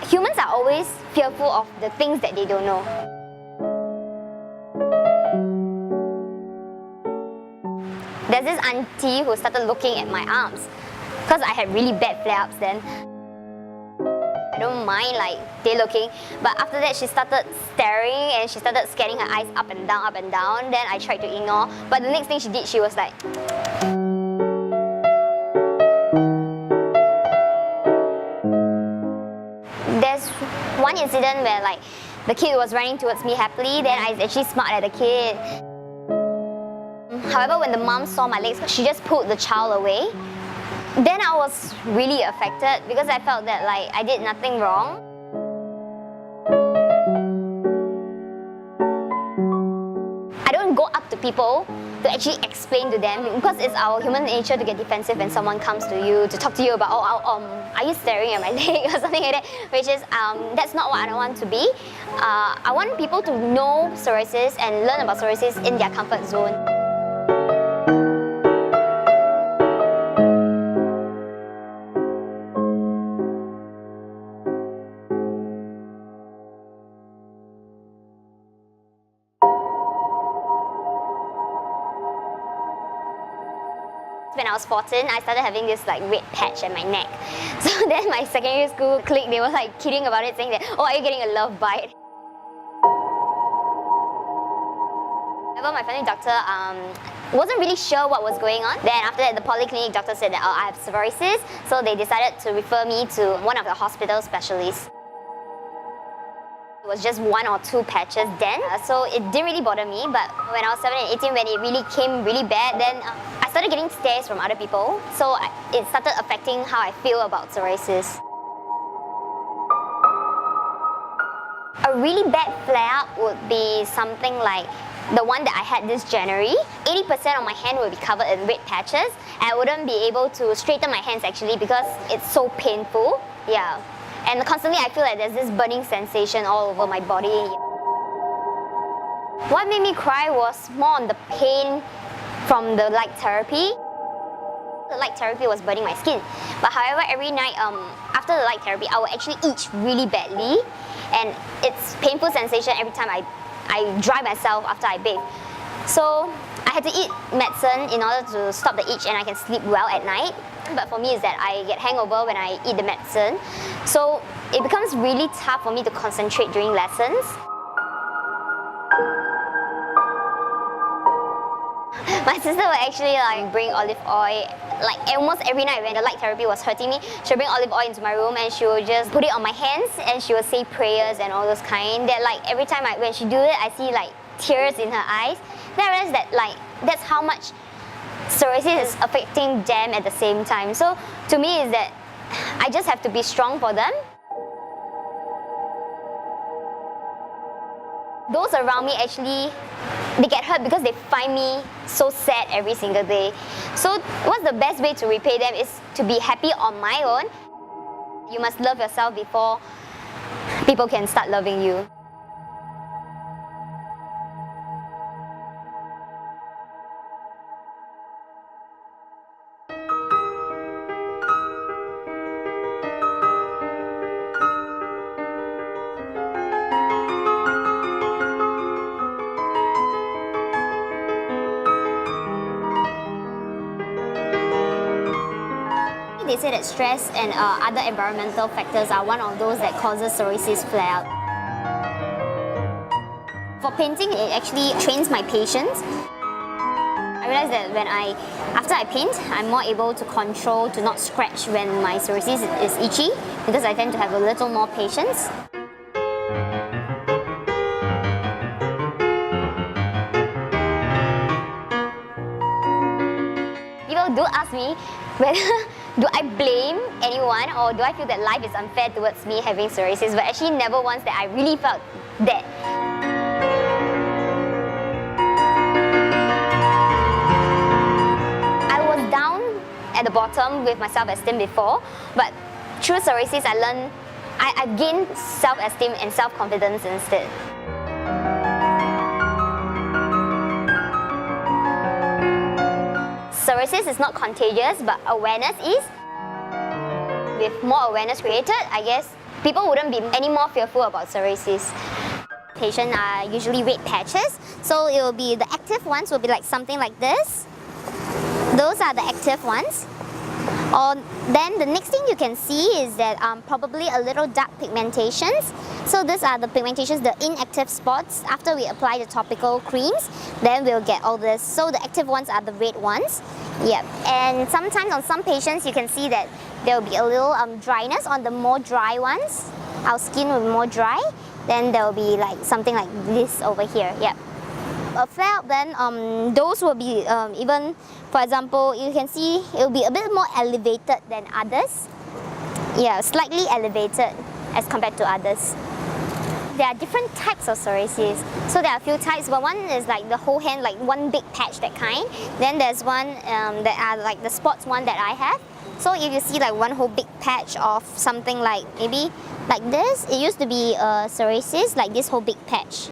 Humans are always fearful of the things that they don't know. There's this auntie who started looking at my arms because I had really bad flare-ups then. I don't mind like they looking, but after that she started staring and she started scanning her eyes up and down, Then I tried to ignore, but the next thing she did, she was like, there's one incident where like the kid was running towards me happily, then I actually smiled at the kid. However, when the mom saw my legs, she just pulled the child away. Then I was really affected because I felt that like I did nothing wrong. I don't go up to people to actually explain to them because it's our human nature to get defensive when someone comes to you to talk to you about, are you staring at my leg or something like that, which is, that's not what I want to be. I want people to know psoriasis and learn about psoriasis in their comfort zone. When I was 14, I started having this like red patch at my neck. So then my secondary school clique, they were like kidding about it, saying that, oh, are you getting a love bite? However, my family doctor wasn't really sure what was going on. Then after that, the polyclinic doctor said that, oh, I have psoriasis. So they decided to refer me to one of the hospital specialists. It was just 1 or 2 patches then, so it didn't really bother me. But when I was 7 and 18, when it really came really bad, then I started getting stares from other people. So it started affecting how I feel about psoriasis. A really bad flare-up would be something like the one that I had this January. 80% of my hand will be covered in red patches, and I wouldn't be able to straighten my hands actually because it's so painful. Yeah. And constantly I feel like there's this burning sensation all over my body. What made me cry was more on the pain from the light therapy. The light therapy was burning my skin. But however, every night after the light therapy, I would actually itch really badly. And it's painful sensation every time I dry myself after I bathe. So I had to eat medicine in order to stop the itch and I can sleep well at night. But for me is that I get hangover when I eat the medicine. So it becomes really tough for me to concentrate during lessons. My sister would actually like bring olive oil like almost every night when the light therapy was hurting me. She'll bring olive oil into my room and she would just put it on my hands and she would say prayers and all those kind. That like every time when she do it, I see like tears in her eyes. Then I realized that like that's how much psoriasis is affecting them at the same time. So to me is that I just have to be strong for them. Those around me actually, they get hurt because they find me so sad every single day. So what's the best way to repay them is to be happy on my own. You must love yourself before people can start loving you. They say that stress and other environmental factors are one of those that causes psoriasis flare-up. For painting, it actually trains my patience. I realized that after I paint, I'm more able to control to not scratch when my psoriasis is itchy because I tend to have a little more patience. People do ask me whether do I blame anyone or do I feel that life is unfair towards me having psoriasis, but actually never once that I really felt that. I was down at the bottom with my self-esteem before, but through psoriasis I learned, I gained self-esteem and self-confidence instead. Psoriasis is not contagious, but awareness is. With more awareness created, I guess people wouldn't be any more fearful about psoriasis. Patients are usually red patches, so it will be the active ones will be like something like this. Those are the active ones. Or then the next thing you can see is that probably a little dark pigmentations. So these are the pigmentations, the inactive spots. After we apply the topical creams, then we'll get all this. So the active ones are the red ones. Yep. And sometimes on some patients you can see that there will be a little dryness on the more dry ones. Our skin will be more dry. Then there will be like something like this over here. Yep. A flare-up, then those will be even, for example, you can see it will be a bit more elevated than others. Yeah, slightly elevated as compared to others. There are different types of psoriasis. So there are a few types, but one is like the whole hand, like one big patch, that kind. Then there's one that are like the spots one that I have. So if you see like one whole big patch of something like maybe like this, it used to be psoriasis, like this whole big patch.